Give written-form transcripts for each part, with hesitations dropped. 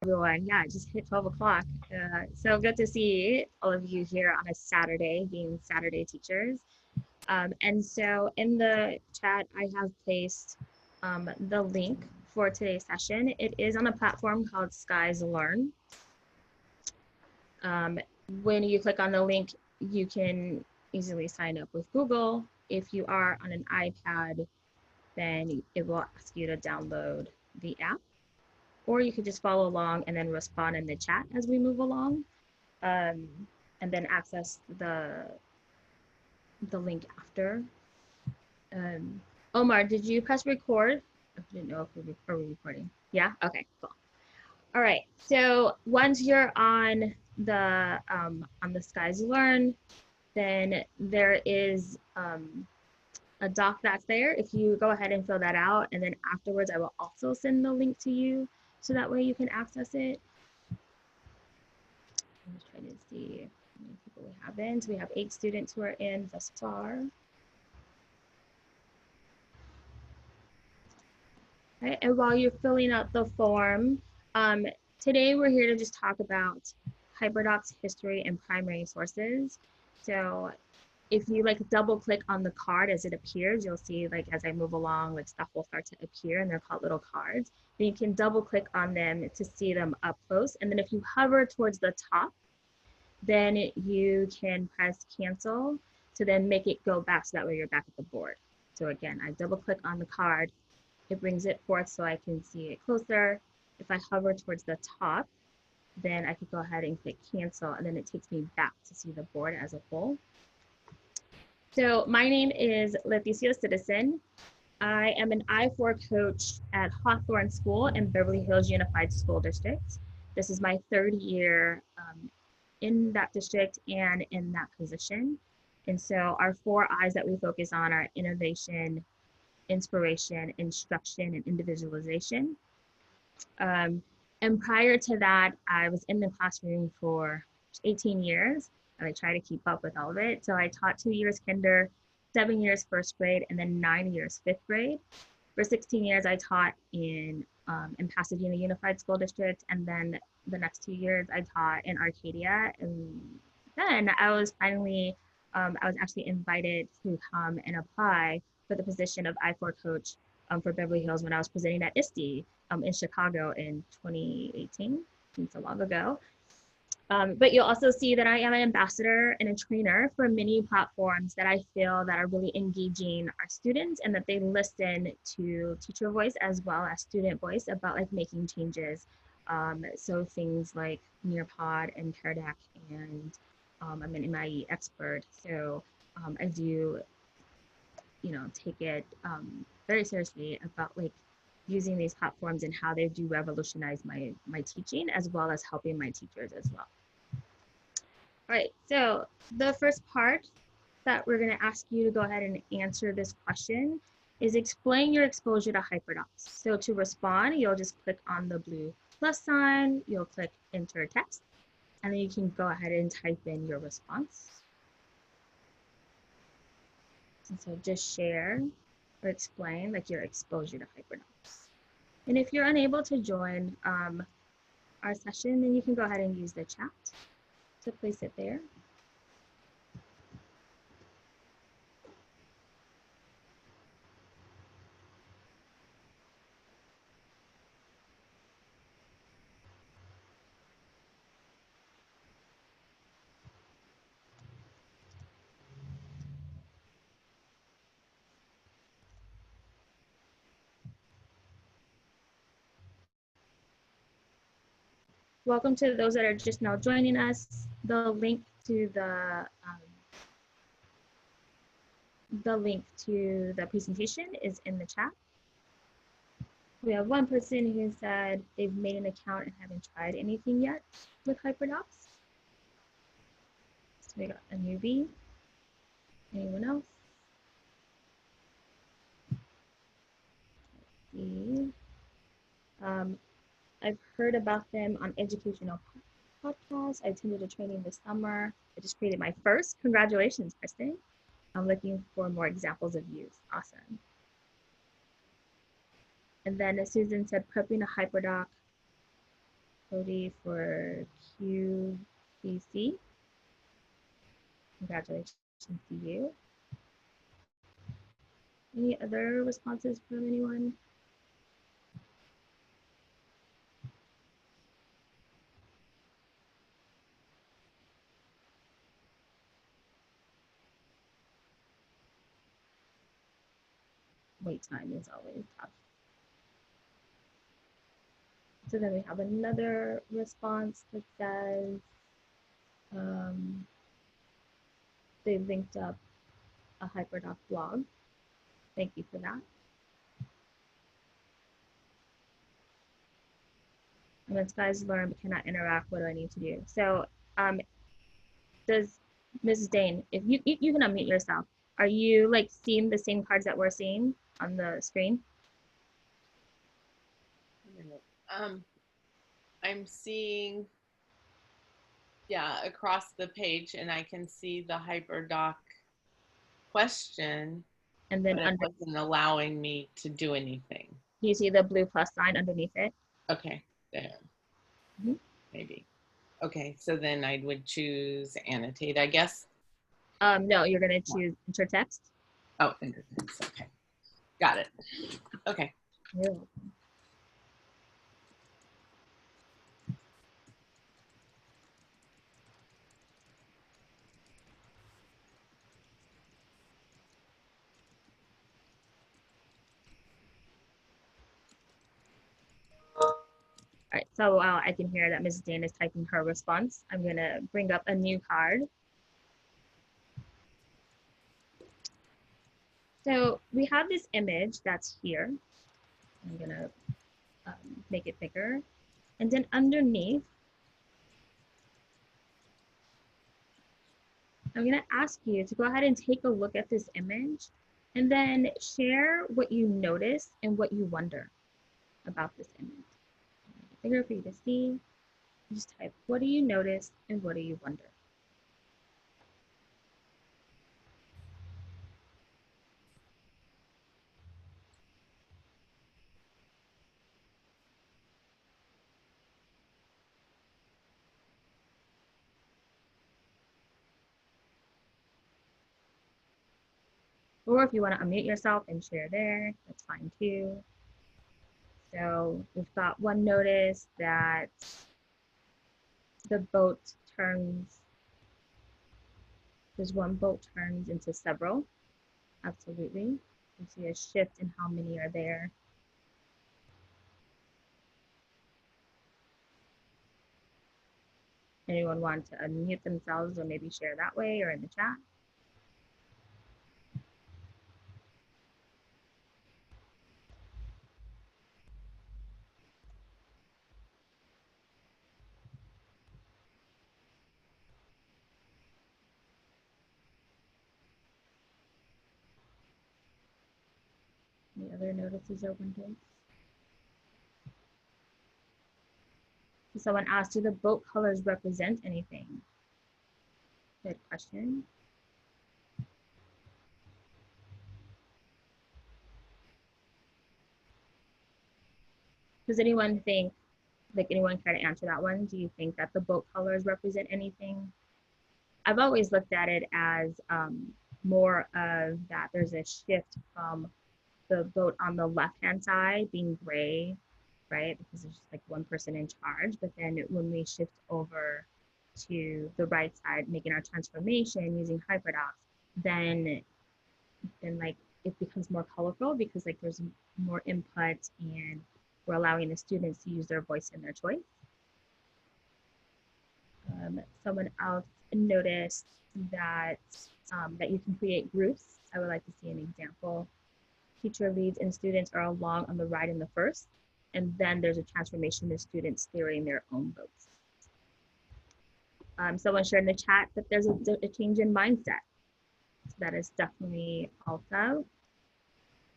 Everyone. Yeah, it just hit 12 o'clock. So good to see all of you here on a Saturday, being Saturday teachers. And so in the chat, I have placed the link for today's session. It is on a platform called Skies Learn. When you click on the link, you can easily sign up with Google. If you are on an iPad, then it will ask you to download the app. Or you could just follow along and then respond in the chat as we move along, and then access the link after. Omar, did you press record? I didn't know if we were recording. Yeah, okay, cool. All right, so once you're on the Skies Learn, then there is a doc that's there. If you go ahead and fill that out, and then afterwards I will also send the link to you so that way you can access it. I'm just trying to see how many people we have in. So we have 8 students who are in thus far. Okay, and while you're filling out the form, today we're here to just talk about Hyperdocs history and primary sources. So if you like double click on the card as it appears, you'll see like as I move along, like stuff will start to appear and they're called little cards. Then you can double click on them to see them up close. And then if you hover towards the top, then you can press cancel to then make it go back so that way you're back at the board. So again, I double click on the card, it brings it forth so I can see it closer. If I hover towards the top, then I could go ahead and click cancel and then it takes me back to see the board as a whole. So my name is Leticia Citizen. I am an I4 coach at Hawthorne School in Beverly Hills Unified School District. This is my 3rd year in that district and in that position. And so our 4 I's that we focus on are innovation, inspiration, instruction, and individualization. And prior to that, I was in the classroom for 18 years, and I try to keep up with all of it. So I taught 2 years kinder, 7 years 1st grade, and then 9 years 5th grade. For 16 years, I taught in Pasadena Unified School District, and then the next 2 years, I taught in Arcadia. And then I was finally, I was actually invited to come and apply for the position of I4 coach for Beverly Hills when I was presenting at ISTE in Chicago in 2018, so long ago. But you'll also see that I am an ambassador and a trainer for many platforms that I feel that are really engaging our students and that they listen to teacher voice as well as student voice about like making changes. So things like Nearpod and Hyperdocs, and I'm an MIE expert. So I do, take it very seriously about like using these platforms and how they do revolutionize my teaching as well as helping my teachers as well. All right, so the first part that we're going to ask you to go ahead and answer this question is explain your exposure to Hyperdocs. So to respond, you'll just click on the blue plus sign, you'll click enter text, and then you can go ahead and type in your response. And so just share or explain like your exposure to Hyperdocs. And if you're unable to join our session, then you can go ahead and use the chat to place it there. Welcome to those that are just now joining us. The link to the presentation is in the chat. We have one person who said they've made an account and haven't tried anything yet with Hyperdocs. So we got a newbie. Anyone else? I've heard about them on educational podcasts. I attended a training this summer. I just created my first. Congratulations, Kristen. I'm looking for more examples of use. Awesome. And then as Susan said, prepping a Hyperdoc Cody for QBC. Congratulations to you. Any other responses from anyone? Wait time is always tough. So then we have another response that says they linked up a Hyperdoc blog. Thank you for that. And then skies learn but cannot interact. What do I need to do? So does Mrs. Dane, if you can unmute yourself, are you like seeing the same cards that we're seeing on the screen? I'm seeing, yeah, across the page, and I can see the Hyperdoc question, And then but it wasn't allowing me to do anything. Do you see the blue plus sign underneath it? Okay, there. Maybe. Okay, so then I would choose annotate, I guess. No, you're going to choose enter text. Oh, enter text. Okay, got it. Okay. You're welcome. All right, so while I can hear that Mrs. Dane is typing her response, I'm going to bring up a new card. So we have this image that's here. I'm going to make it bigger. And then underneath, I'm going to ask you to go ahead and take a look at this image and then share what you notice and what you wonder about this image. Make it bigger for you to see. Just type, what do you notice and what do you wonder? Or if you want to unmute yourself and share there, that's fine too. So we've got one notice that the boat turns, there's one boat turns into several. Absolutely. You see a shift in how many are there. Anyone want to unmute themselves or maybe share that way or in the chat? Any other notices or wonders? Someone asked, do the boat colors represent anything? Good question. Does anyone think, like anyone care to answer that one? Do you think that the boat colors represent anything? I've always looked at it as more of that there's a shift from the boat on the left-hand side being gray, right? Because there's just like one person in charge. But then when we shift over to the right side, making our transformation using Hyperdocs, then like it becomes more colorful because like there's more input and we're allowing the students to use their voice and their choice. Someone else noticed that that you can create groups. I would like to see an example. Teacher leads and students are along on the right in the first, and then there's a transformation of students steering their own boats. Someone shared in the chat that there's a change in mindset. So that is definitely also.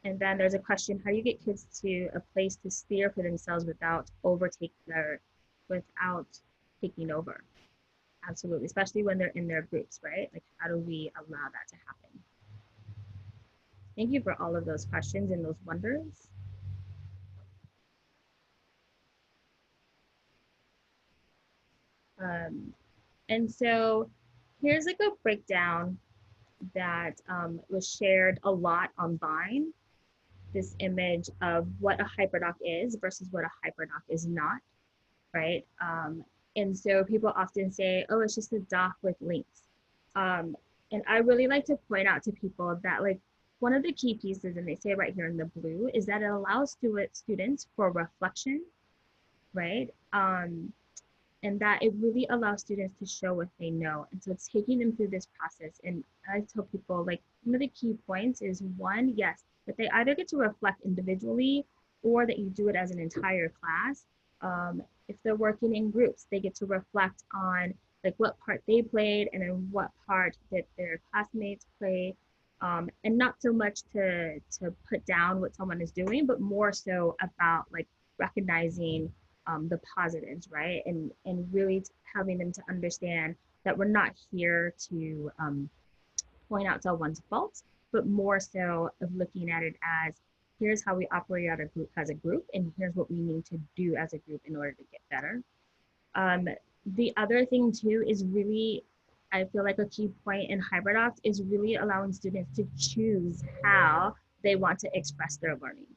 And then there's a question, how do you get kids to a place to steer for themselves without taking over? Absolutely, especially when they're in their groups, right? Like how do we allow that to happen? Thank you for all of those questions and those wonders. And so here's like a breakdown that was shared a lot online, this image of what a hyperdoc is versus what a hyperdoc is not, right? And so people often say, oh, it's just a doc with links. And I really like to point out to people that like one of the key pieces, and they say right here in the blue, is that it allows students for reflection, right? And that it really allows students to show what they know. And so it's taking them through this process. And I tell people like one of the key points is one, yes, that they either get to reflect individually or that you do it as an entire class. If they're working in groups, they get to reflect on like what part they played and then what part that their classmates played. And not so much to put down what someone is doing, but more so about like recognizing the positives, right? And really having them to understand that we're not here to point out someone's faults, but more so of looking at it as here's how we operate as a group, and here's what we need to do as a group in order to get better. Um, the other thing too is really, I feel like a key point in Hyperdocs is really allowing students to choose how they want to express their learning,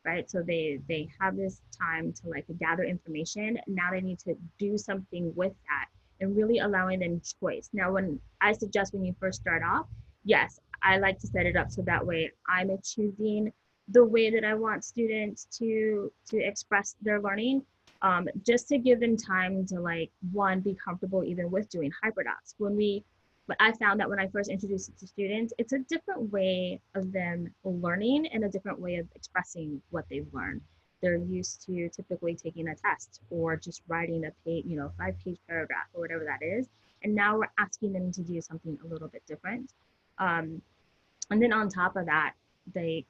right? So they have this time to like gather information. Now they need to do something with that and really allowing them choice. Now, when I suggest when you first start off, yes, I like to set it up so that way I'm choosing the way that I want students to express their learning, just to give them time to like one be comfortable even with doing hyperdocs. But I found that when I first introduced it to students, it's a different way of them learning and a different way of expressing what they've learned. They're used to typically taking a test or just writing a page, 5-page paragraph or whatever that is. And now we're asking them to do something a little bit different. Um, and then on top of that, they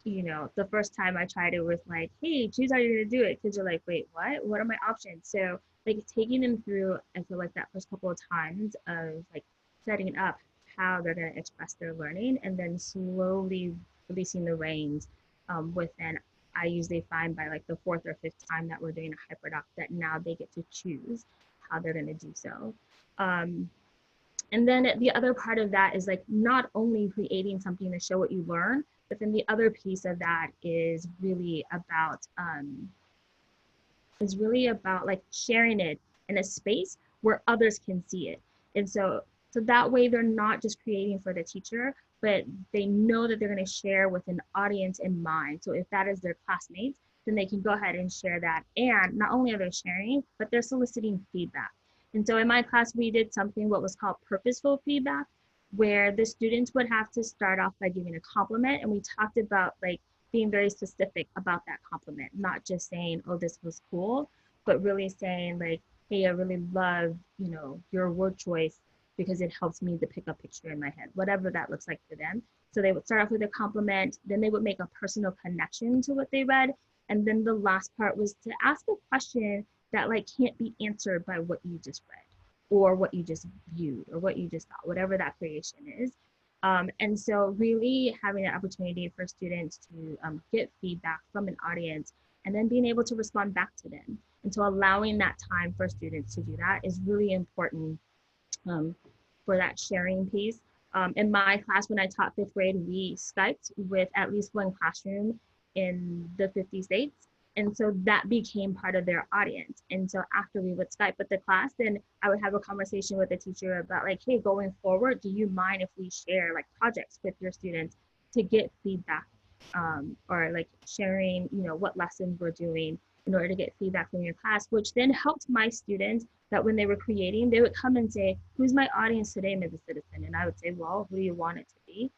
the first time I tried it with like, hey, choose how you're gonna do it. Kids are like, wait, what? What are my options? So like taking them through, I feel like that first couple of times of like setting up how they're gonna express their learning and then slowly releasing the reins within, I usually find by like the fourth or fifth time that we're doing a hyperdoc that now they get to choose how they're gonna do so. And then the other part of that is like not only creating something to show what you learn, but then the other piece of that is really about like sharing it in a space where others can see it. And so that way they're not just creating for the teacher, but they know that they're going to share with an audience in mind. So if that is their classmates, then they can go ahead and share that. And not only are they sharing, but they're soliciting feedback. And so in my class, we did something what was called purposeful feedback, where the students would have to start off by giving a compliment. And we talked about like being very specific about that compliment, not just saying, oh, this was cool, but really saying like, hey, I really love, your word choice because it helps me to pick a picture in my head, whatever that looks like for them. So they would start off with a compliment, then they would make a personal connection to what they read. And then the last part was to ask a question that like can't be answered by what you just read or what you just viewed or what you just thought, whatever that creation is. And so really having an opportunity for students to get feedback from an audience and then being able to respond back to them. And so allowing that time for students to do that is really important um, for that sharing piece. In my class, when I taught fifth grade, we Skyped with at least one classroom in the 50 states. And so that became part of their audience. And so after we would Skype with the class, then I would have a conversation with the teacher about like, hey, going forward, do you mind if we share like projects with your students to get feedback, or like sharing, what lessons we're doing in order to get feedback from your class, which then helped my students that when they were creating, they would come and say, who's my audience today, Ms. Citizen? And I would say, well, who do you want it to be?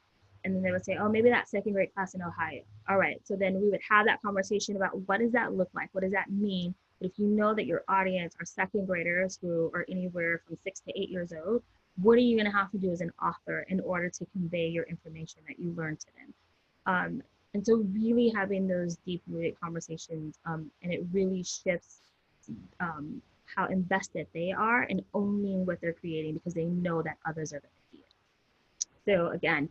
And then they would say, oh, maybe that second grade class in Ohio. All right. So then we would have that conversation about what does that look like? What does that mean? But if you know that your audience are second graders who are anywhere from 6 to 8 years old, what are you going to have to do as an author in order to convey your information that you learned to them? And so really having those deep-rooted conversations, and it really shifts how invested they are in owning what they're creating because they know that others are going to see it. So again,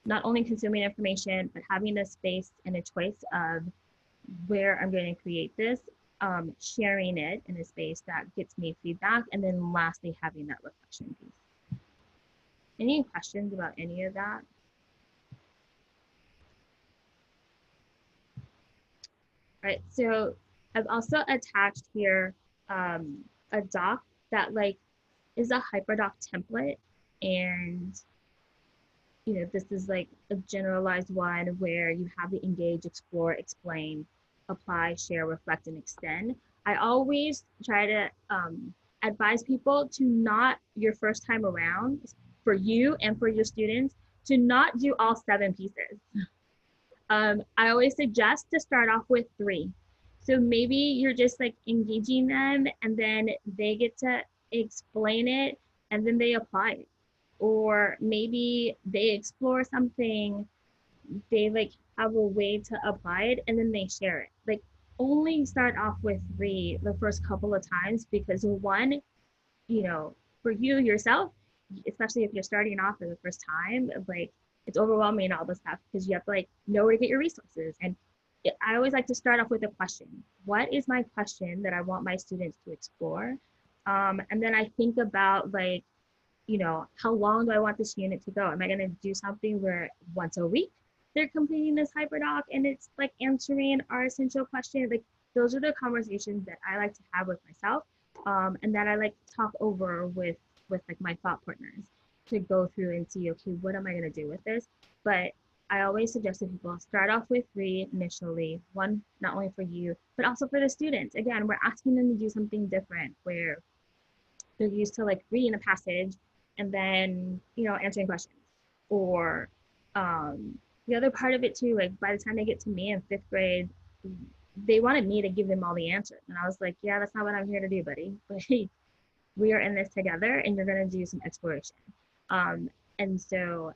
not only consuming information, but having a space and a choice of where I'm going to create this sharing it in a space that gets me feedback, and then lastly, having that reflection piece. Any questions about any of that? All right, so I've also attached here a doc that like is a Hyperdoc template, and this is like a generalized one where you have the engage, explore, explain, apply, share, reflect, and extend. I always try to advise people to not, your first time around, for you and for your students, to not do all 7 pieces. I always suggest to start off with 3. So maybe you're just like engaging them, and then they get to explain it, and then they apply it. Or maybe they explore something, they like have a way to apply it, and then they share it. Like, only start off with 3 the first couple of times, because one, for you yourself, especially if you're starting off for the first time, like, it's overwhelming, all this stuff, because you have to like know where to get your resources. And I always like to start off with a question. What is my question that I want my students to explore? And then I think about like, how long do I want this unit to go? Am I going to do something where once a week they're completing this hyperdoc and it's like answering our essential question? Like, those are the conversations that I like to have with myself, and that I like to talk over with like my thought partners, to go through and see, okay, what am I going to do with this? But I always suggest that people start off with 3 initially, one not only for you, but also for the students. Again, we're asking them to do something different, where they're used to like reading a passage and then answering questions. Or the other part of it too, like by the time they get to me in 5th grade, they wanted me to give them all the answers, and I was like, yeah, that's not what I'm here to do, buddy. But we are in this together, and you're going to do some exploration. And so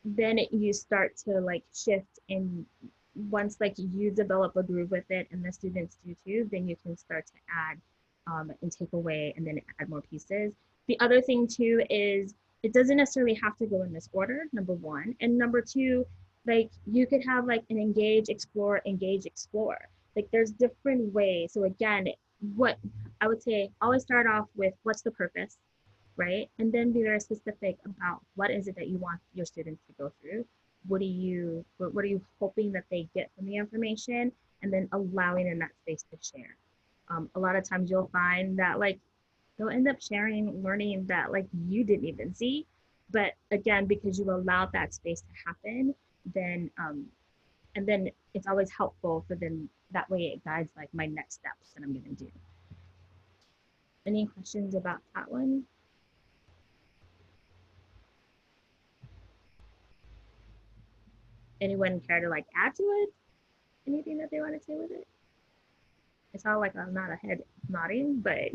then you start to like shift, and once like you develop a groove with it and the students do too, then you can start to add and take away, and then add more pieces. The other thing too is, it doesn't necessarily have to go in this order, number 1. And number 2, like, you could have like an engage, explore, engage, explore. Like, there's different ways. So again, what I would say, always start off with what's the purpose, right? And then be very specific about what is it that you want your students to go through. What are you hoping that they get from the information? And then allowing in that space to share. A lot of times you'll find that like they'll end up sharing learning that like you didn't even see. But again, because you allowed that space to happen, then and then it's always helpful for them. That way it guides like my next steps that I'm going to do. Any questions about that one? Anyone care to like add to it? Anything that they want to say with it? It's all like I'm not a head nodding, but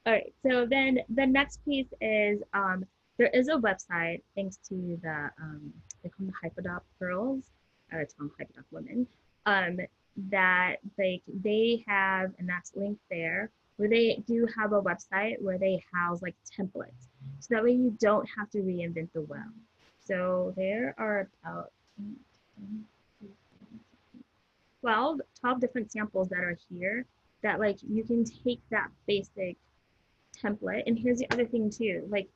all right. So then the next piece is there is a website, thanks to the they call them the Hyperdoc girls, or it's called Hyperdoc women, that they have, and that's linked there, where they do have a website where they house like templates, so that way you don't have to reinvent the wheel. So there are about 12 different samples that are here, that like you can take that basic template. And here's the other thing too, like,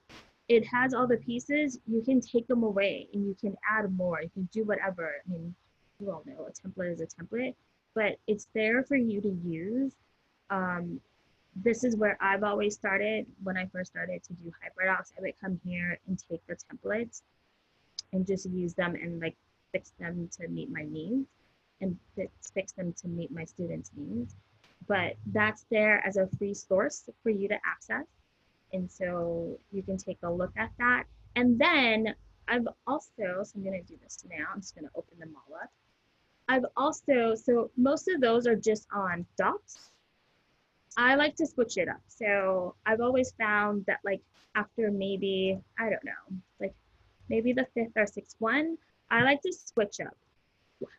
it has all the pieces, you can take them away and you can add more, you can do whatever. I mean, you all know a template is a template, but it's there for you to use. This is where I've always started. When I first started to do Hyperdocs, I would come here and take the templates and just use them and like fix them to meet my needs, and fix them to meet my students' needs. But that's there as a free source for you to access. And so you can take a look at that. And then I've also, so I'm going to do this now. I'm just going to open them all up. I've also, so most of those are just on docs. I like to switch it up. So I've always found that like after maybe, I don't know, like maybe the 5th or 6th one, I like to switch up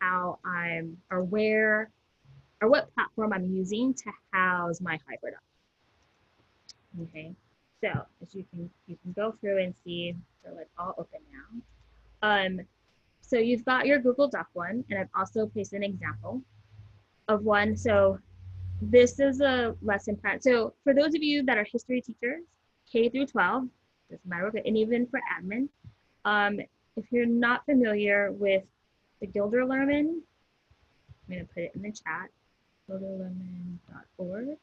how I'm, or where, or what platform I'm using to house my Hyperdoc. Okay, so as you can go through and see, they're like all open now. So you've got your Google Doc one, and I've also placed an example of one. So this is a lesson plan. So for those of you that are history teachers, K through 12, doesn't matter what, and even for admin, if you're not familiar with the Gilderlerman, I'm going to put it in the chat, gilderlerman.org,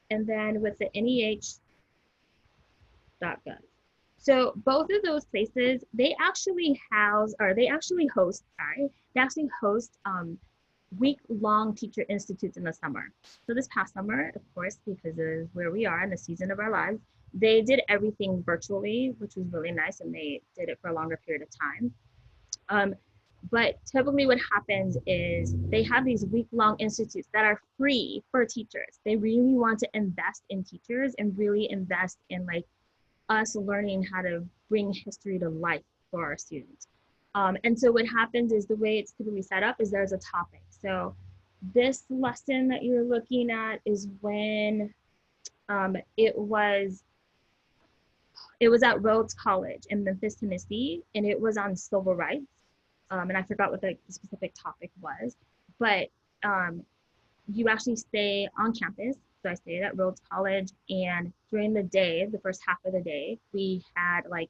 and then with the NEH.gov. So both of those places, they actually house, or they actually host, week-long teacher institutes in the summer. So this past summer, of course, because of where we are in the season of our lives, they did everything virtually, which was really nice, and they did it for a longer period of time. But typically what happens is they have these week-long institutes that are free for teachers. They really want to invest in teachers and really invest in like us learning how to bring history to life for our students. And so what happens is the way it's typically set up is there's a topic. So this lesson that you're looking at is when it was at Rhodes College in Memphis, Tennessee, and it was on civil rights. And I forgot what the specific topic was, but you actually stay on campus. So I stayed at Rhodes College, and during the day, the first half of the day, we had like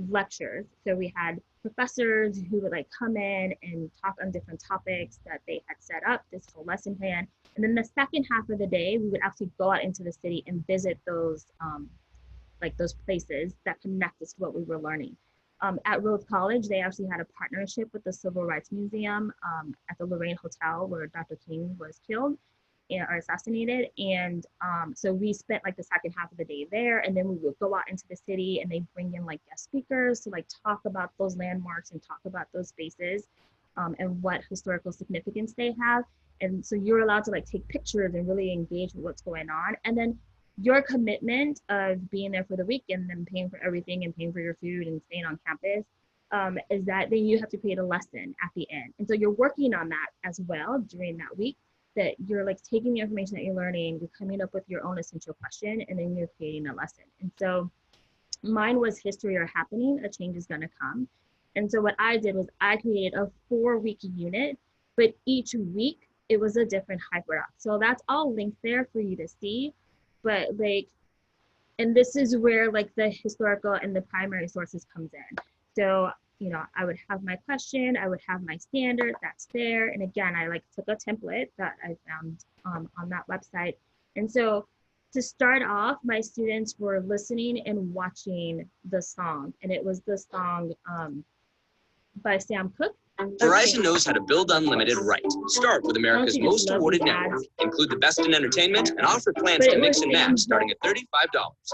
lectures. So we had professors who would like come in and talk on different topics that they had set up, this whole lesson plan. And then the second half of the day, we would actually go out into the city and visit those those places that connect us to what we were learning. At Rhodes College, they actually had a partnership with the Civil Rights Museum at the Lorraine Hotel where Dr. King was killed or assassinated. And so we spent like the second half of the day there, and then we would go out into the city and they bring in like guest speakers to like talk about those landmarks and talk about those spaces and what historical significance they have. And so you're allowed to like take pictures and really engage with what's going on. And then your commitment of being there for the weekend and paying for everything and paying for your food and staying on campus is that then you have to create a lesson at the end. And so you're working on that as well during that week, that you're like taking the information that you're learning, you're coming up with your own essential question, and then you're creating a lesson. And so mine was history or happening, a change is gonna come. And so what I did was I created a 4-week unit, but each week it was a different hyperdoc. So that's all linked there for you to see. But like, and this is where like the historical and the primary sources comes in. So, you know, I would have my question, I would have my standard that's there. And again, I like took a template that I found on that website. And so to start off, my students were listening and watching the song, and it was the song by Sam Cooke. Verizon knows how to build unlimited right. Start with America's most awarded network. Include the best in entertainment and offer plans to mix and match starting at $35.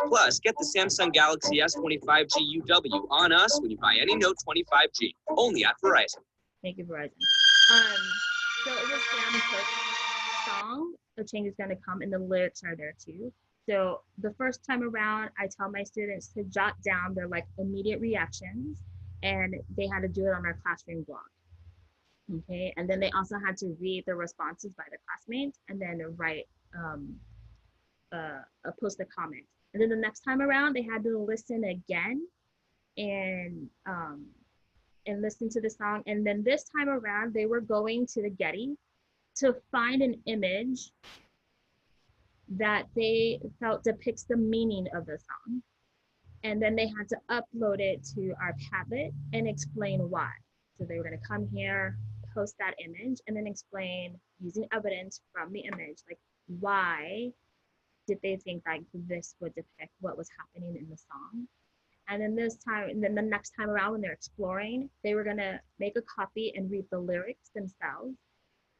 Plus, get the Samsung Galaxy S25G UW on us when you buy any Note 25G. Only at Verizon. Thank you, Verizon. So it was Sam Cooke's song, "A Change Is Gonna Come," and the lyrics are there too. So the first time around, I tell my students to jot down their like immediate reactions, and they had to do it on their classroom blog. Okay, and then they also had to read the responses by the classmates and then write post a comment. And then the next time around, they had to listen again and listen to the song. And then this time around, they were going to the Getty to find an image that they felt depicts the meaning of the song. And then they had to upload it to our Padlet and explain why. So they were going to come here, post that image, and then explain using evidence from the image, like why did they think like this would depict what was happening in the song. And then this time, and then the next time around when they're exploring, they were going to make a copy and read the lyrics themselves.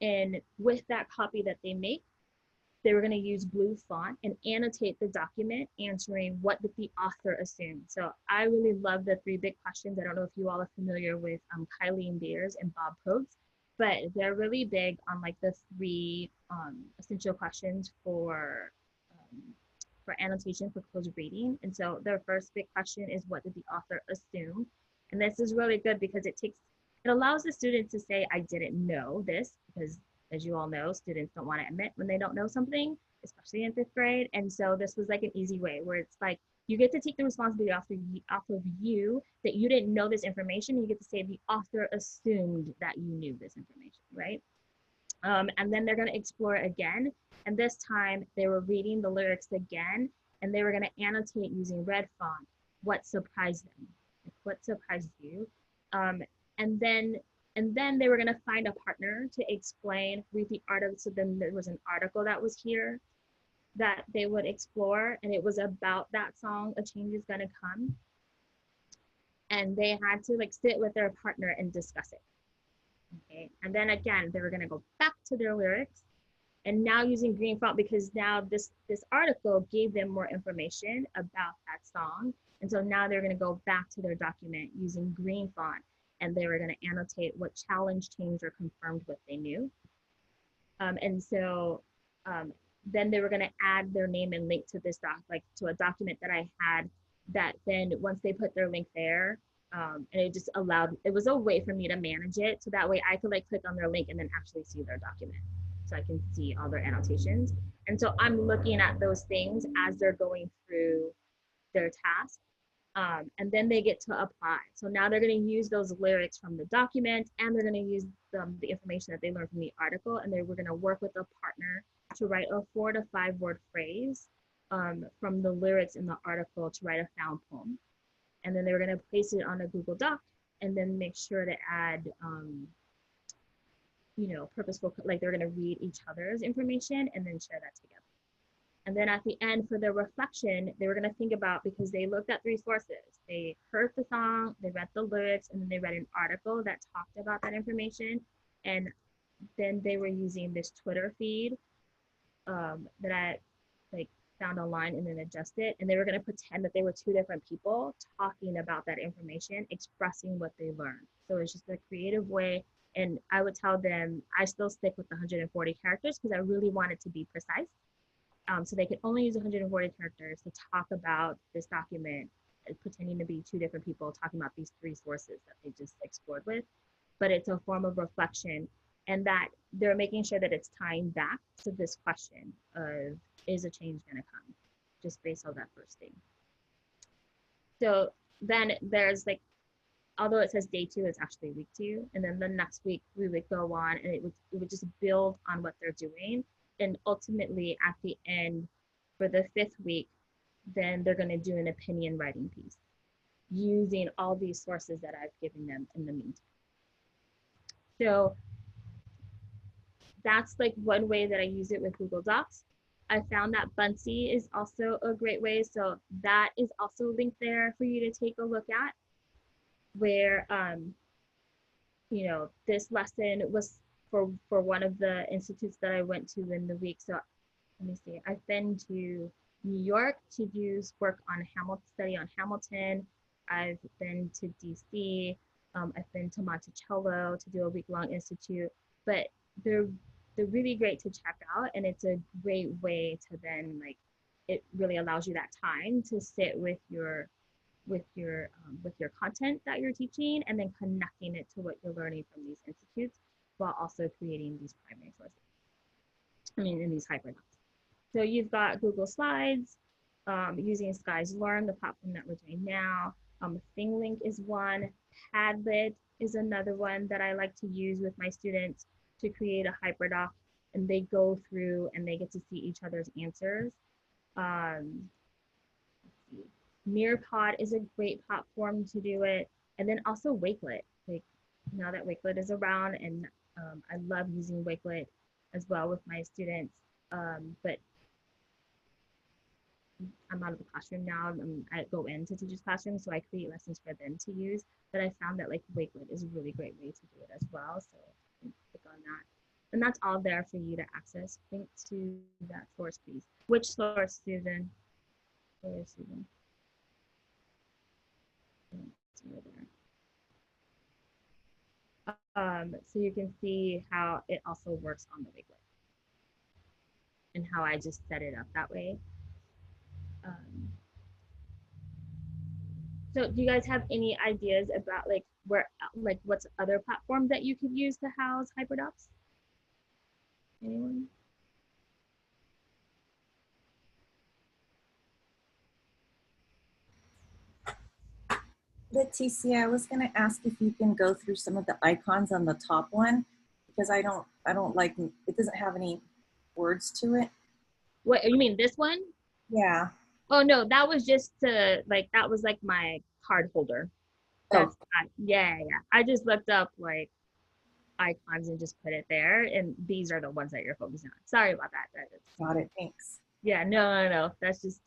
And with that copy that they make, they were going to use blue font and annotate the document answering what did the author assume. So I really love the 3 big questions. I don't know if you all are familiar with Kylene Beers and Bob Probst, but they're really big on like the 3 essential questions for annotation for closed reading. And so their first big question is, what did the author assume? And this is really good because it allows the student to say, I didn't know this, because as you all know, students don't want to admit when they don't know something, especially in 5th grade. And so this was like an easy way where it's like, you get to take the responsibility off of you that you didn't know this information. You get to say the author assumed that you knew this information, right? And then they're going to explore again. And this time they were reading the lyrics again, and they were going to annotate using red font what surprised them, like what surprised you. And then they were going to find a partner to explain, read the article. So then there was an article that was here that they would explore, and it was about that song, A Change Is Gonna Come. And they had to like sit with their partner and discuss it. Okay, and then again, they were gonna go back to their lyrics, and now using green font, because now this article gave them more information about that song. And so now they're gonna go back to their document using green font, and they were gonna annotate what challenged, changed, or confirmed what they knew. And so then they were going to add their name and link to this like to a document that I had, that then once they put their link there, and it just allowed, it was a way for me to manage it. So that way I could like click on their link and then actually see their document. So I can see all their annotations. And so I'm looking at those things as they're going through their task. And then they get to apply. So now they're going to use those lyrics from the document, and they're going to use the information that they learned from the article, and they were going to work with a partner to write a 4 to 5 word phrase from the lyrics in the article to write a found poem. And then they were going to place it on a Google Doc, and then make sure to add, you know, purposeful, like they're going to read each other's information and then share that together. And then at the end for their reflection, they were going to think about, because they looked at 3 sources. They heard the song, they read the lyrics, and then they read an article that talked about that information. And then they were using this Twitter feed that I like found online and then adjusted. And they were going to pretend that they were 2 different people talking about that information, expressing what they learned. So it's just a creative way. And I would tell them, I still stick with the 140 characters because I really want it to be precise. So they could only use 140 characters to talk about this document, pretending to be 2 different people talking about these 3 sources that they just explored with. But it's a form of reflection, and that they're making sure that it's tying back to this question of, is a change going to come, just based on that first thing. So then there's like, although it says day 2, it's actually week 2. And then the next week we would go on, and it would just build on what they're doing. And ultimately at the end for the 5th week, then they're going to do an opinion writing piece using all these sources that I've given them in the meantime. So that's like one way that I use it with Google Docs. I found that Buncee is also a great way. So that is also linked there for you to take a look at, where, you know, this lesson was for one of the institutes that I went to in the week. So let me see, I've been to New York to do work on study on Hamilton. I've been to DC. I've been to Monticello to do a week-long institute. But they're really great to check out, and it's a great way to then, like, it really allows you that time to sit with your content that you're teaching, and then connecting it to what you're learning from these institutes, while also creating these primary sources. I mean, in these Hyperdocs. So you've got Google Slides, using Skies Learn, the platform that we're doing now. ThingLink is one. Padlet is another one that I like to use with my students to create a Hyperdoc, and they go through and they get to see each other's answers. Nearpod is a great platform to do it. And then also Wakelet, like now that Wakelet is around, and I love using Wakelet as well with my students. But I'm out of the classroom now. I go into teachers' classroom, so I create lessons for them to use. But I found that like Wakelet is a really great way to do it as well. So click on that. And that's all there for you to access. Link to that source, please. Which source, Susan? Where is Susan? So you can see how it also works on the Wakelet, and how I just set it up that way. So do you guys have any ideas about like what's other platforms that you could use to house Hyperdocs? Anyone? Leticia, I was going to ask if you can go through some of the icons on the top one, because I don't like, it doesn't have any words to it. What, you mean this one? Yeah. Oh no, that was just to like, that was like my card holder. Oh, Yeah. I just looked up like icons and just put it there, and these are the ones that you're focusing on. Sorry about that. got it. Thanks. Yeah, no. That's just,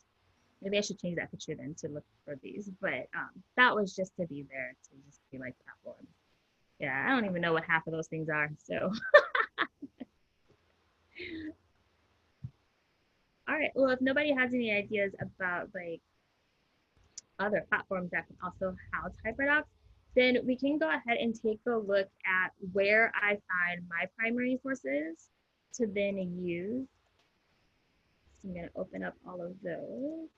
maybe I should change that picture then to look for these. But that was just to be there to just be like platform. Yeah, I don't even know what half of those things are. So, all right. Well, if nobody has any ideas about like other platforms that can also house Hyperdocs, then we can go ahead and take a look at where I find my primary sources to then use. So I'm going to open up all of those.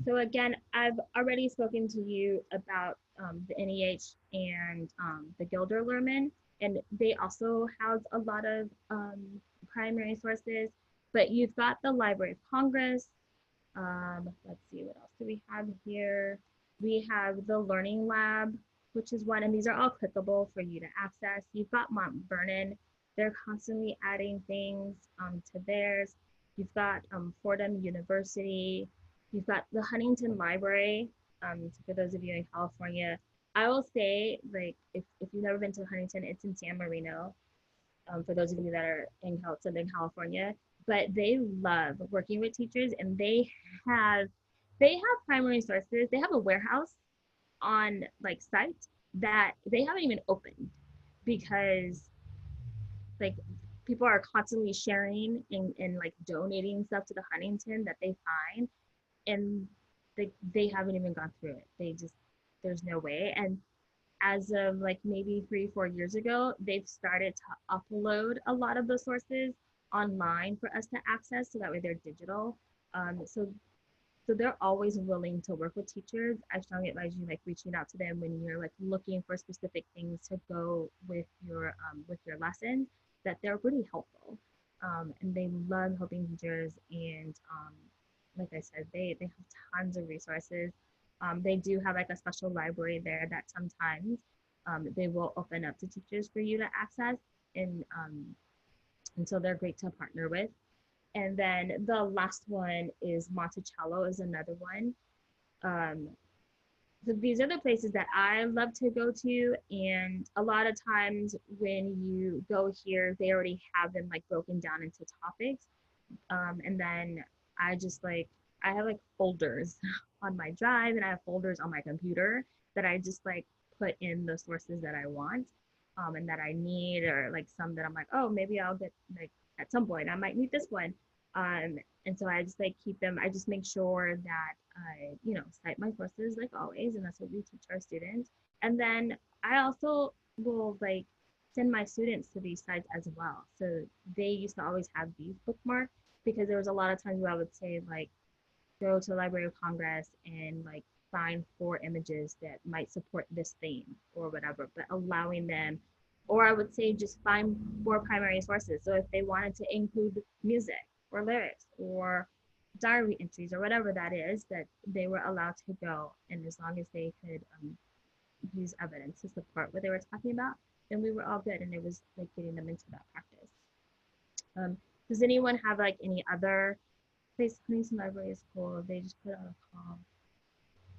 So again, I've already spoken to you about the NEH and the Gilder Lehrman, and they also house a lot of primary sources, but you've got the Library of Congress. Let's see, what else do we have here? We have the Learning Lab, which is one, and these are all clickable for you to access. You've got Mount Vernon. They're constantly adding things to theirs. You've got Fordham University. You've got the Huntington Library. For those of you in California, I will say, like, if you've never been to Huntington, it's in San Marino. For those of you that are in Southern California, but they love working with teachers, and they have primary sources. They have a warehouse on like site that they haven't even opened, because like people are constantly sharing and like donating stuff to the Huntington that they find, and they haven't even gone through it. They just, there's no way. And as of like maybe 3-4 years ago, they've started to upload a lot of the sources online for us to access, so that way they're digital. So they're always willing to work with teachers. I strongly advise you like reaching out to them when you're like looking for specific things to go with your lessons, that they're really helpful. And they love helping teachers, and like I said, they have tons of resources. They do have like a special library there that sometimes they will open up to teachers for you to access, and so they're great to partner with. And then the last one is Monticello is another one. Um, so these are the places that I love to go to, and a lot of times when you go here, they already have them like broken down into topics. And then I just like, I have like folders on my drive, and I have folders on my computer that I just like put in the sources that I want and that I need, or like some that I'm like, oh, maybe I'll get like at some point I might need this one. And so I just like keep them. I just make sure that I, cite my sources like always, and that's what we teach our students. And then I also will like send my students to these sites as well. So they used to always have these bookmarked, because there was a lot of times where I would say like, go to the Library of Congress and like find 4 images that might support this theme or whatever, but allowing them, or I would say just find 4 primary sources. So if they wanted to include music or lyrics or diary entries or whatever that is, that they were allowed to go, and as long as they could use evidence to support what they were talking about, then we were all good, and it was like getting them into that practice. Does anyone have like any other place? Huntington Library is cool. They just put out a call.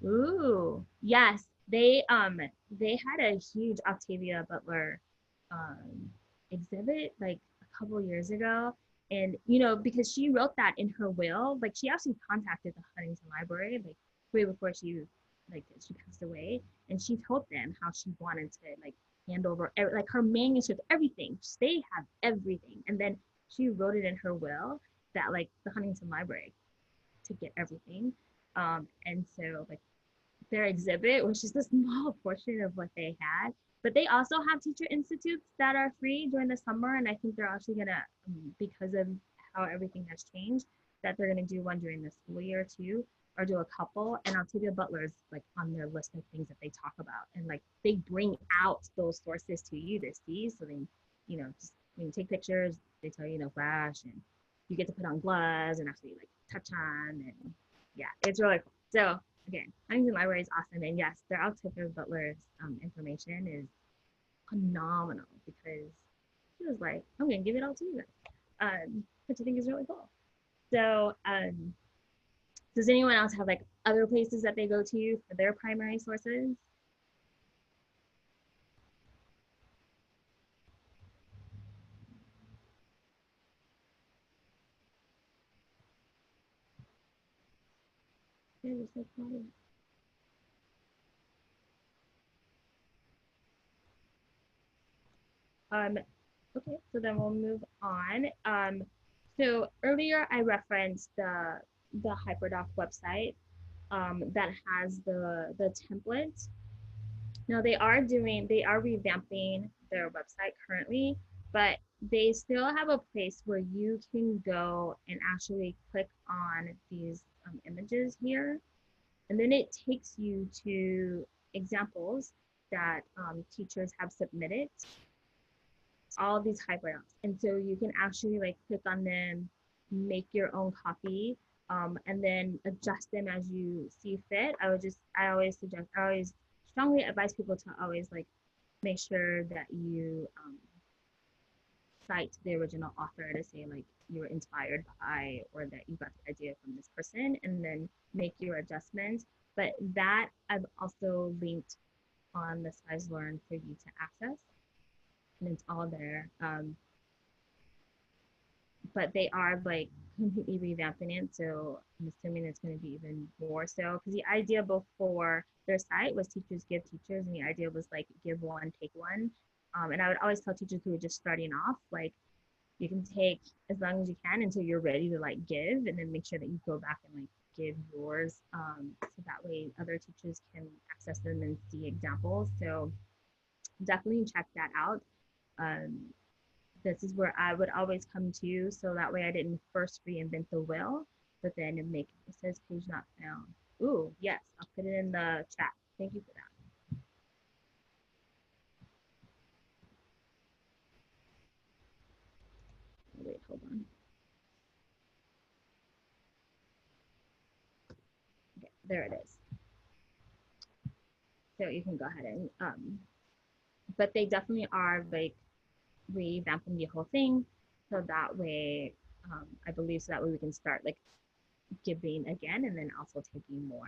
Ooh, yes. They had a huge Octavia Butler exhibit like a couple years ago. And because she wrote that in her will, like she actually contacted the Huntington Library like way before she passed away, and she told them how she wanted to like hand over like her manuscript, everything. They have everything, and then she wrote it in her will that like the Huntington Library to get everything. And so like their exhibit was just a small portion of what they had. But they also have teacher institutes that are free during the summer, and I think they're actually gonna, because of how everything has changed, that they're gonna do one during the school year too, or do a couple. And Octavia Butler's like on their list of things that they talk about, and like they bring out those sources to you to see. So they, just when you take pictures, they tell you no flash, and you get to put on gloves and actually like touch on, and yeah, it's really cool. So again, Huntington Library is awesome. And yes, their Octavia Butler's information is phenomenal because she was like, I'm going to give it all to you guys, which I think is really cool. So does anyone else have like other places that they go to for their primary sources? Yeah, just like okay, so then we'll move on. So earlier I referenced the Hyperdoc website that has the template. Now they are revamping their website currently, but they still have a place where you can go and actually click on these images here, and then it takes you to examples that teachers have submitted, all these hyperdocs. And so you can actually like click on them, make your own copy, and then adjust them as you see fit. I always strongly advise people to always like make sure that you cite the original author to say like you were inspired by or that you got the idea from this person, and then make your adjustments. But that I've also linked on the Size Learn for you to access, and it's all there. But they are like completely revamping it, so I'm assuming it's going to be even more so, because the idea before their site was teachers give teachers, and the idea was like give one, take one. And I would always tell teachers who were just starting off, like, you can take as long as you can until you're ready to like give, and then make sure that you go back and like give yours, so that way other teachers can access them and see examples. So definitely check that out. um, this is where I would always come to, so that way I didn't first reinvent the wheel, but then it says page not found. Ooh, yes, I'll put it in the chat. Thank you for that. Wait, hold on. Okay, there it is. So you can go ahead and, but they definitely are like revamping the whole thing, so that way, I believe, so that way we can start like giving again and then also taking more.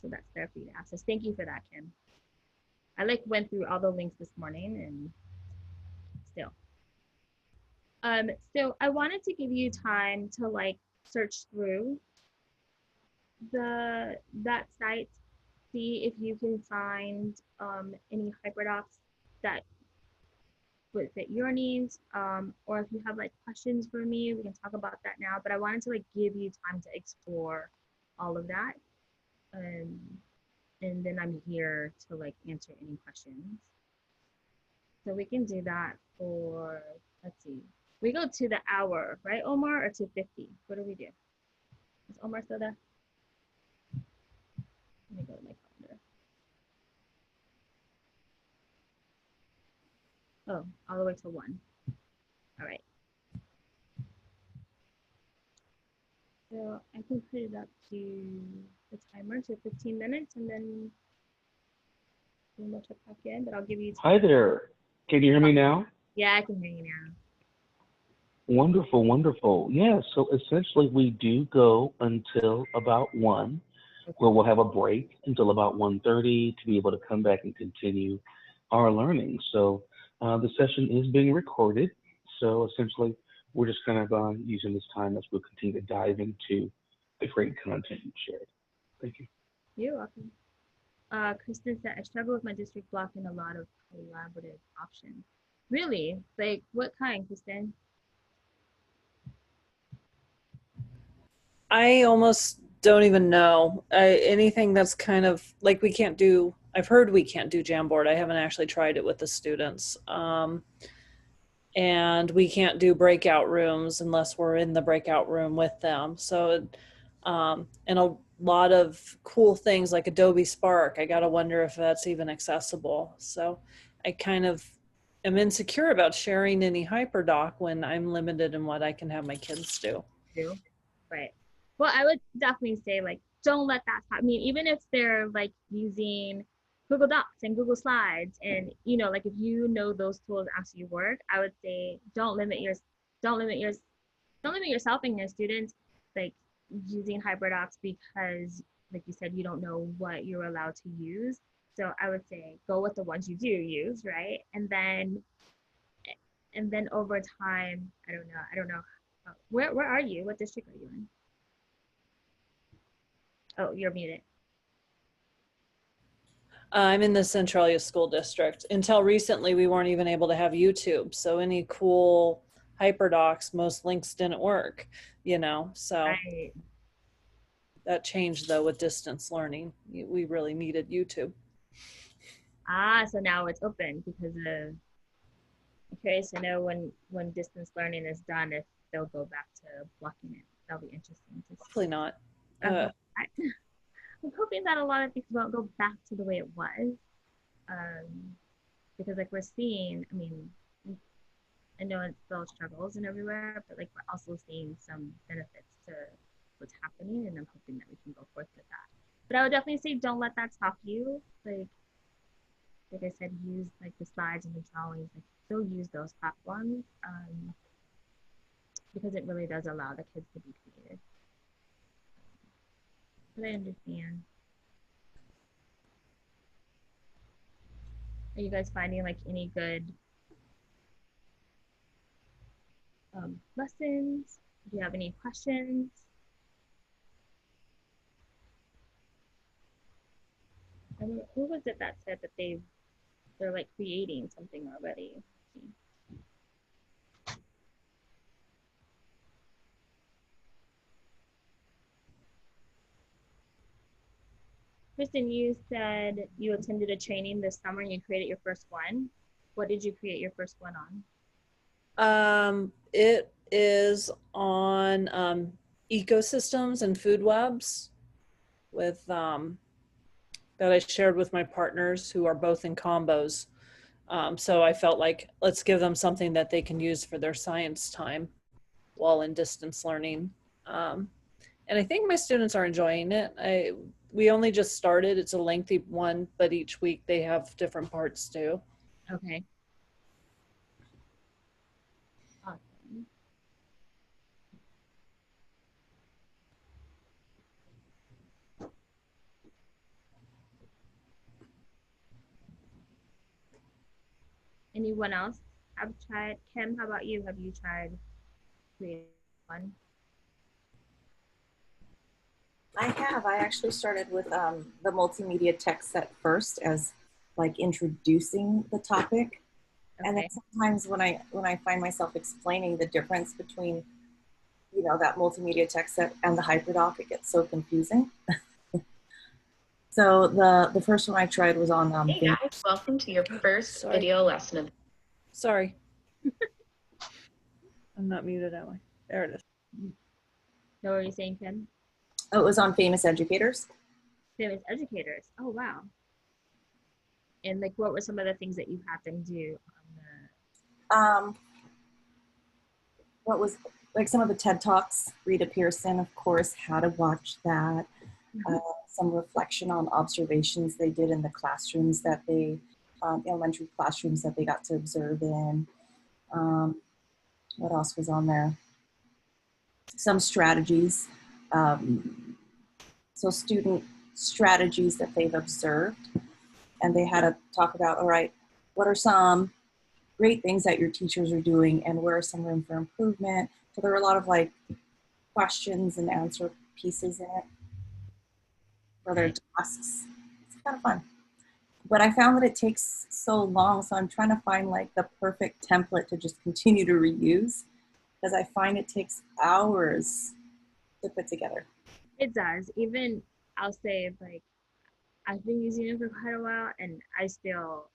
So that's there for you to access. Thank you for that, Kim. I like went through all the links this morning and still. So I wanted to give you time to like search through that site, see if you can find any hyperdocs that would fit your needs, or if you have like questions for me, we can talk about that now. But I wanted to like give you time to explore all of that, and then I'm here to like answer any questions. So we can do that for, let's see, we go to the hour, right, Omar, or to 50? What do we do? Is Omar still there? Let me go to my calendar. Oh, all the way to 1. All right. So I can put it up to the timer to 15 minutes, and then we'll check back in, but I'll give you time. Hi there. Can you hear me now? Yeah, I can hear you now. Wonderful, wonderful. Yeah, so essentially we do go until about 1, Okay. where we'll have a break until about 1:30 to be able to come back and continue our learning. So the session is being recorded. So essentially we're just kind of using this time as we'll continue to dive into the great content you've shared. Thank you. You're welcome. Kristen said, I struggle with my district block and a lot of collaborative options. Really? Like what kind, Kristen? I almost don't even know. Anything that's kind of like I've heard we can't do Jamboard. I haven't actually tried it with the students. And we can't do breakout rooms unless we're in the breakout room with them. So, and a lot of cool things like Adobe Spark, I gotta wonder if that's even accessible. So I kind of am insecure about sharing any Hyperdoc when I'm limited in what I can have my kids do. Right. Well, I would definitely say like don't let that stop. I mean, even if they're like using Google Docs and Google Slides, and you know, like if you know those tools actually work, I would say don't limit your don't limit yourself and your students like using Hyperdocs because, like you said, you don't know what you're allowed to use. So I would say go with the ones you do use, right? And then over time, I don't know. Where are you? What district are you in? Oh, you're muted. I'm in the Centralia School District. Until recently, we weren't even able to have YouTube. So any cool Hyperdocs, most links didn't work, you know, so Right. that changed though with distance learning. We really needed YouTube. Ah, so now it's open because of, I'm curious to know when distance learning is done, if they'll go back to blocking it. That'll be interesting to see. Hopefully not. I'm hoping that a lot of things won't go back to the way it was. Because like we're seeing, I mean, I know it's still struggles and everywhere, but like we're also seeing some benefits to what's happening, and I'm hoping that we can go forth with that. But I would definitely say don't let that stop you. Like I said, use like the slides and the drawings, like still use those platforms because it really does allow the kids to be creative. But I understand. Are you guys finding like any good lessons? Do you have any questions? I don't know, who was it that said that they're like creating something already? Kristen, you said you attended a training this summer and you created your first one. What did you create your first one on? It is on ecosystems and food webs with that I shared with my partners who are both in combos. So I felt like let's give them something that they can use for their science time while in distance learning. And I think my students are enjoying it. We only just started. It's a lengthy one, but each week they have different parts too. Okay. Awesome. Anyone else have tried? Kim, how about you? Have you tried creating one? I have. I actually started with the multimedia text set first as like introducing the topic. Okay. And then sometimes when I find myself explaining the difference between, you know, that multimedia text set and the Hyperdoc, it gets so confusing. So the first one I tried was on Hey guys, welcome to your first video lesson of. Sorry. I'm not muted, am I? There it is. So what were you saying, Kim? Oh, it was on famous educators. Famous educators. Oh wow. And like what were some of the things that you had them do on the What was like some of the TED Talks, Rita Pearson, of course, how to watch that. Some reflection on observations they did in the classrooms that they, elementary classrooms that they got to observe in. What else was on there? Some strategies. So student strategies that they've observed. And they had to talk about, all right, what are some great things that your teachers are doing and where is some room for improvement? So there were a lot of like questions and answer pieces in it for their tasks. It's kind of fun. But I found that it takes so long, so I'm trying to find like the perfect template to just continue to reuse because I find it takes hours to put together. It does. Even I'll say like I've been using it for quite a while and I feel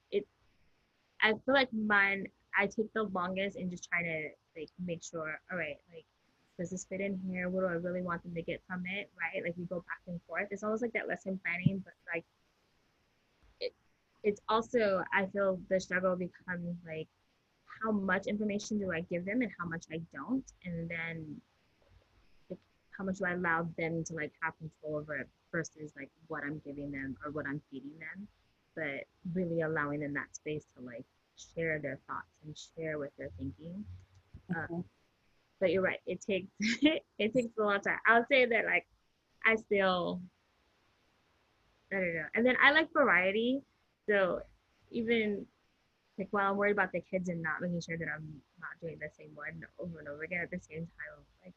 like mine I take the longest in just trying to like make sure, all right, like does this fit in here? What do I really want them to get from it? Right? Like we go back and forth. It's almost like that lesson planning, but like it's also I feel the struggle becomes like how much information do I give them and how much I don't, and then like, how much do I allow them to like have control over it versus like what I'm giving them or what I'm feeding them, but really allowing them that space to like share their thoughts and share what they're thinking. But you're right, it takes it takes a lot of time. I would say that like I still, I don't know. And then I like variety. So even like while I'm worried about the kids and not making sure that I'm not doing the same one over and over again, at the same time, I'm like,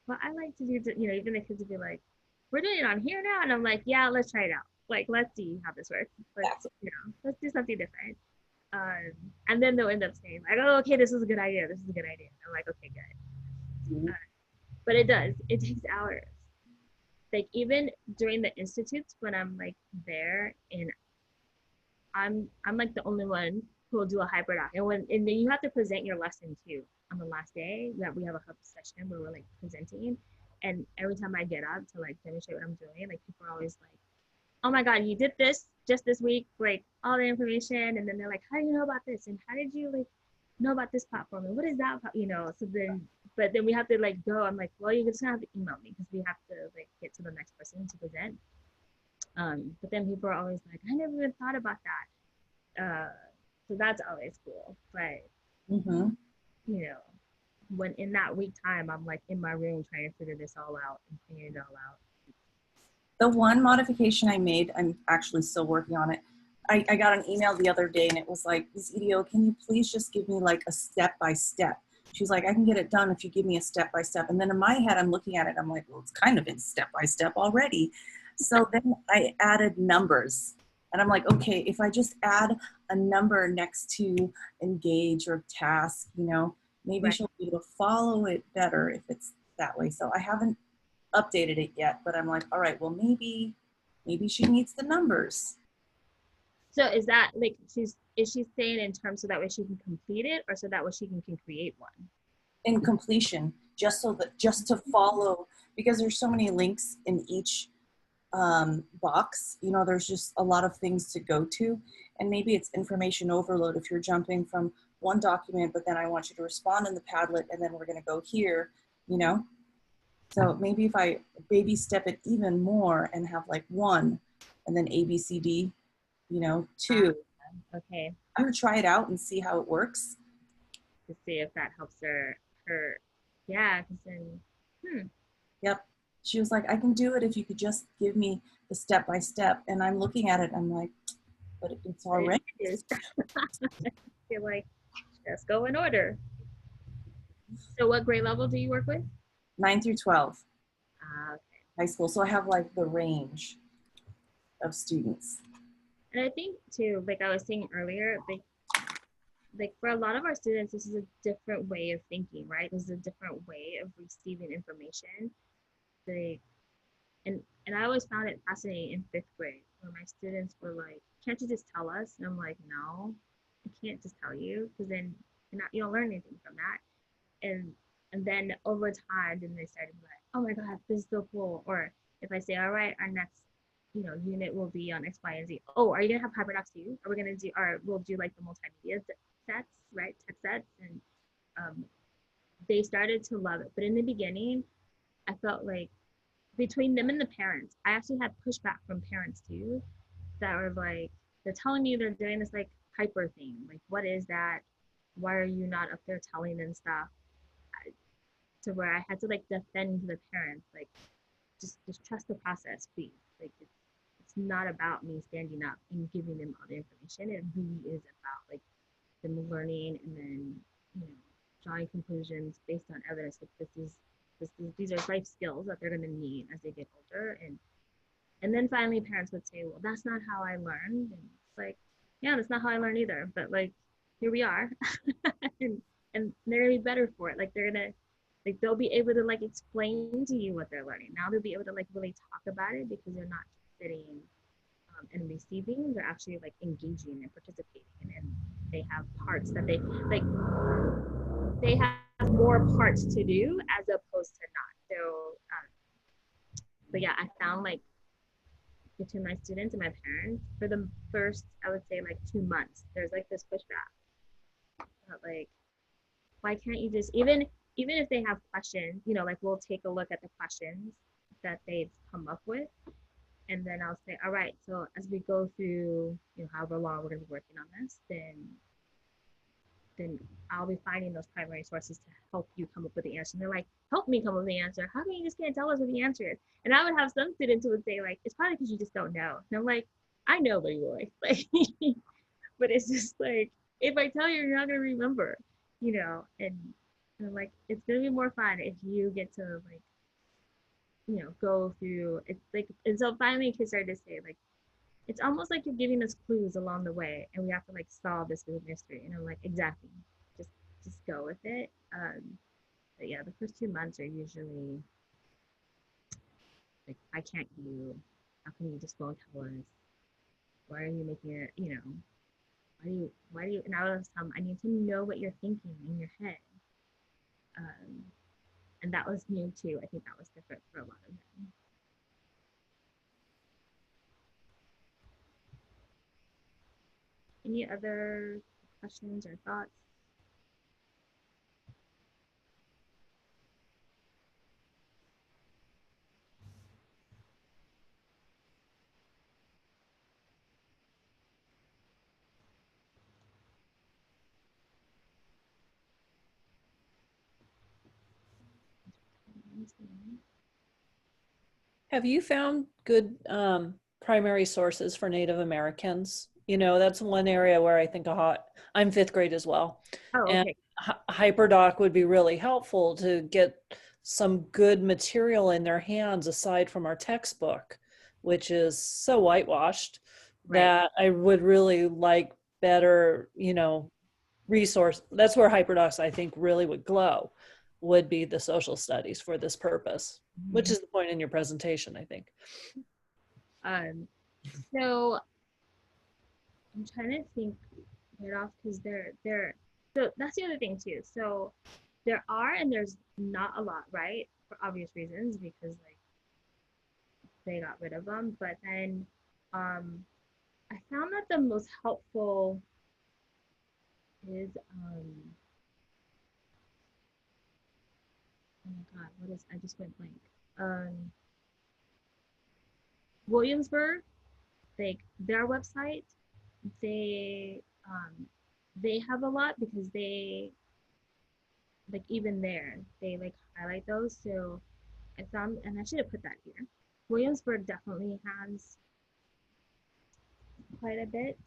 well, I like to do, you know, even the kids would be like, we're doing it on here now. And I'm like, yeah, let's try it out. Like, let's see how this works. Let's, you know, let's do something different. And then they'll end up saying like, oh, okay, this is a good idea. This is a good idea. I'm like, okay, good. But it does. It takes hours. Like even during the institutes when I'm like there and I'm like the only one who will do a hyperdoc. And then you have to present your lesson too on the last day that we have a hub session where we're like presenting. And every time I get up to like demonstrate what I'm doing, like people are always like, oh my God, you did this just this week, like all the information. And then they're like, how do you know about this? And how did you like know about this platform? And what is that, you know? So then, but then we have to like go, I'm like, well, you're just gonna have to email me because we have to like get to the next person to present. But then people are always like, I never even thought about that. So that's always cool. But, you know, when in that week time, I'm like in my room trying to figure this all out and figure it all out. The one modification I made, I'm actually still working on it. I got an email the other day and it was like, Ms. EDO, can you please just give me like a step-by-step? She's like, I can get it done if you give me a step-by-step. And then in my head, I'm looking at it, I'm like, well, it's kind of in step-by-step already. So then I added numbers. And I'm like, okay, if I just add a number next to engage or task, you know, maybe she'll be able to follow it better if it's that way. So I haven't updated it yet, but I'm like, all right, well, maybe she needs the numbers. So is that like, is she saying in terms so that way she can complete it or so that way she can create one? In completion, just to follow, because there's so many links in each box, you know, there's just a lot of things to go to, and maybe it's information overload if you're jumping from one document, but then I want you to respond in the Padlet and then we're going to go here, you know. So maybe if I baby step it even more and have like 1 and then A, B, C, D, you know, 2. Okay. I'm going to try it out and see how it works. To see if that helps her, yeah, because then, Yep. She was like, I can do it if you could just give me the step-by-step. And I'm looking at it, I'm like, but it's already. I feel like, just go in order. So what grade level do you work with? 9 through 12. Okay. High school. So I have like the range of students. And I think too, like I was saying earlier, like for a lot of our students, this is a different way of thinking, right? This is a different way of receiving information. And I always found it fascinating in 5th grade where my students were like, can't you just tell us? And I'm like, no, I can't just tell you because then you don't learn anything from that. And then over time, then they started like, oh my God, this is so cool. Or if I say, all right, our next, you know, unit will be on X, Y, and Z. Oh, are you gonna have Hyperdocs too? Are we gonna do, or we'll do like the multimedia sets, right? Tech sets. And they started to love it. But in the beginning, I felt like between them and the parents, I actually had pushback from parents too that were like, they're telling me they're doing this like hyper thing. Like, what is that? Why are you not up there telling them stuff? To where I had to like defend the parents, like just trust the process, please. Like it's not about me standing up and giving them all the information. It really is about like them learning and then, you know, drawing conclusions based on evidence. Like these are life skills that they're going to need as they get older. And then finally parents would say, well, that's not how I learned. And it's like, yeah, that's not how I learned either. But like, here we are. and they're going to be better for it. Like they'll be able to like explain to you what they're learning. Now they'll be able to like really talk about it because they're not just sitting and receiving, they're actually like engaging and participating, and they have parts that they have more parts to do as opposed to not. So, but yeah, I found like between my students and my parents for the first, I would say like 2 months, there's like this pushback. Like, why can't you just, even even if they have questions, you know, like we'll take a look at the questions that they've come up with. And then I'll say, all right, so as we go through, you know, however long we're going to be working on this, then I'll be finding those primary sources to help you come up with the answer. And they're like, help me come up with the answer. How come you just can't tell us what the answer is? And I would have some students who would say like, it's probably because you just don't know. And I'm like, I know, Leroy. Like, but it's just like, if I tell you, you're not going to remember, you know, and I'm like, it's going to be more fun if you get to like, you know, go through, it's like, and so finally kids started to say like, it's almost like you're giving us clues along the way and we have to like solve this with mystery. And I'm like, exactly, just go with it. But yeah, the first 2 months are usually like, why can't you, how come you just won't tell us? Why are you making it, you know, why do you, and I was I need to know what you're thinking in your head. And that was new too. I think that was different for a lot of them. Any other questions or thoughts? Have you found good primary sources for Native Americans? You know, that's one area where I think I'm fifth grade as well. Oh, And okay. Hyperdoc would be really helpful to get some good material in their hands aside from our textbook, which is so whitewashed Right. that I would really like better, you know, resource. That's where Hyperdocs, I think, really would glow, would be the social studies for this purpose, which is the point in your presentation, I think. So I'm trying to think right off because so that's the other thing too. So there are and there's not a lot, right? For obvious reasons because like they got rid of them. But then I found that the most helpful is oh my god, what is I just went blank. Williamsburg, like their website, they they have a lot because they like even there they like highlight those. So I found, and I should have put that here. Williamsburg definitely has quite a bit.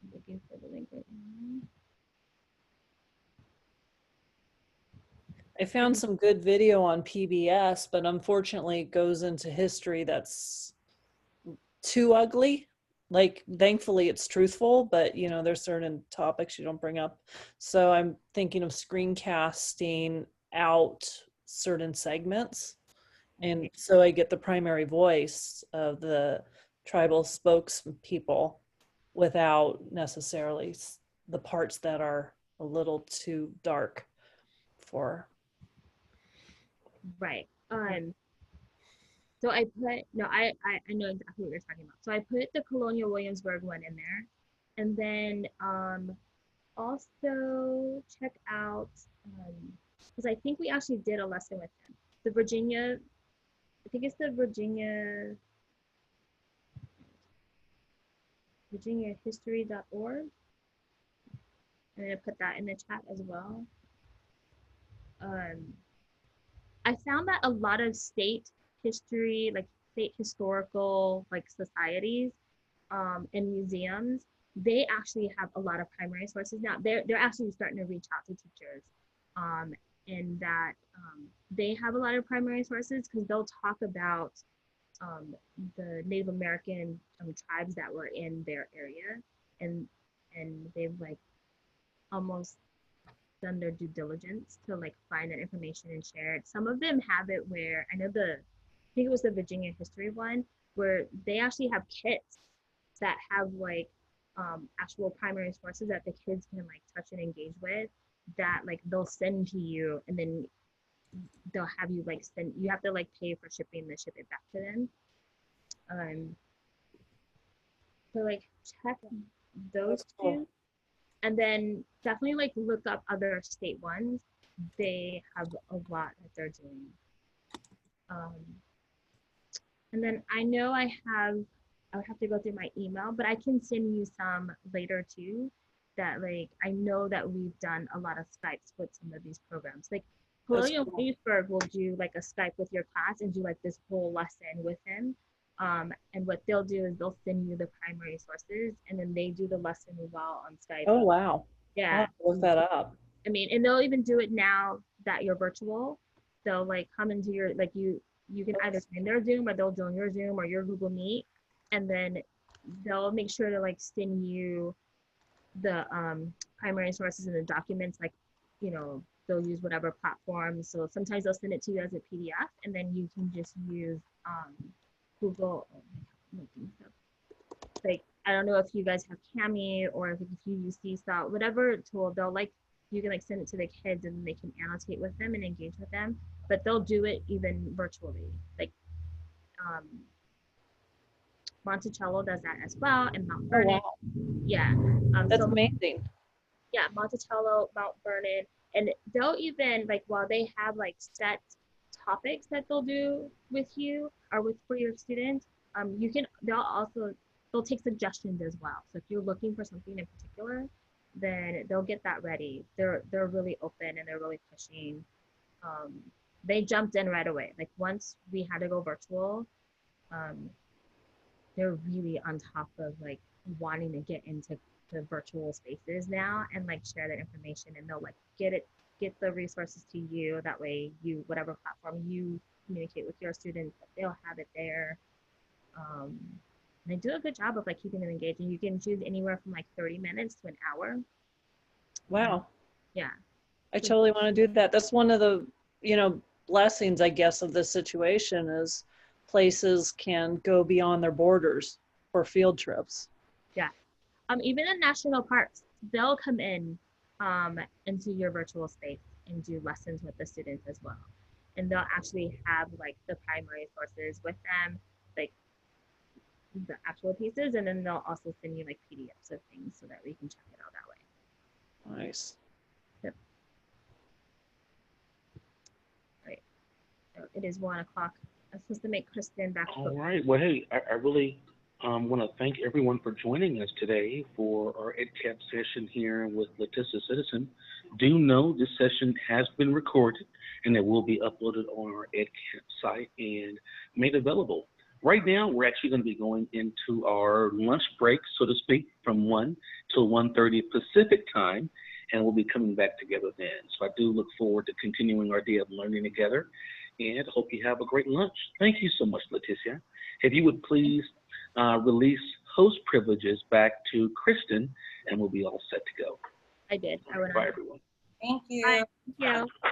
I'm looking for the link right now. I found some good video on PBS, but unfortunately it goes into history that's too ugly. Like, thankfully it's truthful, but you know, there's certain topics you don't bring up. So I'm thinking of screencasting out certain segments. And so I get the primary voice of the tribal spokespeople without necessarily the parts that are a little too dark for. Right. So I put no, I know exactly what you're talking about. So I put the Colonial Williamsburg one in there, and then also check out because I think we actually did a lesson with them. The Virginia, I think it's the virginiahistory.org. I'm gonna put that in the chat as well. I found that a lot of state history, like state historical like societies and museums, they actually have a lot of primary sources now. They're actually starting to reach out to teachers and that they have a lot of primary sources because they'll talk about the Native American tribes that were in their area, and they've like almost done their due diligence to like find that information and share it. Some of them have it where I think it was the Virginia history one where they actually have kits that have like actual primary sources that the kids can like touch and engage with that like they'll send to you, and then they'll have you like send, you have to like pay for shipping to ship it back to them. So like check those two. And then definitely like look up other state ones. They have a lot that they're doing. And then I know I would have to go through my email, but I can send you some later too, that like, I know that we've done a lot of Skypes with some of these programs. Like Colonial cool. Williamsburg will do like a Skype with your class and do like this whole lesson with him. And what they'll do is they'll send you the primary sources and then they do the lesson while on Skype. Oh, wow. I'll Yeah. have to look that up. I mean, and they'll even do it now that you're virtual. They'll like come into your, like you can either join their Zoom or they'll join your Zoom or your Google Meet, and then they'll make sure to like send you the primary sources and the documents, like, you know, they'll use whatever platform. So sometimes they'll send it to you as a PDF, and then you can just use Google. Like, I don't know if you guys have Cami or if you use Seesaw, whatever tool, they'll like, you can like send it to the kids and they can annotate with them and engage with them, but they'll do it even virtually. Like Monticello does that as well, and Mount Vernon. Oh, wow. Yeah. That's so, amazing. yeah, Monticello, Mount Vernon, and they'll even like, while they have like set topics that they'll do with you or for your students, you can, they'll take suggestions as well. So if you're looking for something in particular, then they'll get that ready. They're really open and they're really pushing. They jumped in right away. Like once we had to go virtual, they're really on top of like wanting to get into the virtual spaces now and like share that information, and they'll like get the resources to you. That way you, whatever platform you communicate with your students, they'll have it there. And they do a good job of like keeping them engaged, and you can choose anywhere from like 30 minutes to an hour. Wow. Yeah. I totally want to do that. That's one of the, blessings, I guess, of this situation is places can go beyond their borders for field trips. Yeah. Even in national parks, they'll come in into your virtual space and do lessons with the students as well. And they'll actually have like the primary sources with them, like the actual pieces, and then they'll also send you like PDFs of things so that we can check it out that way. Nice. Yep. Right. So it is 1 o'clock. I'm supposed to make Kristen back. All right. Well, hey, I really want to thank everyone for joining us today for our Edcamp session here with Leticia Citizen. Do know this session has been recorded and it will be uploaded on our Edcamp site and made available. Right now, we're actually going to be going into our lunch break, so to speak, from 1 till 1:30 Pacific time, and we'll be coming back together then. So I do look forward to continuing our day of learning together, and hope you have a great lunch. Thank you so much, Leticia. If you would please release host privileges back to Kristen, and we'll be all set to go. I did. I went Bye, on. everyone. Thank you. Bye. Thank you.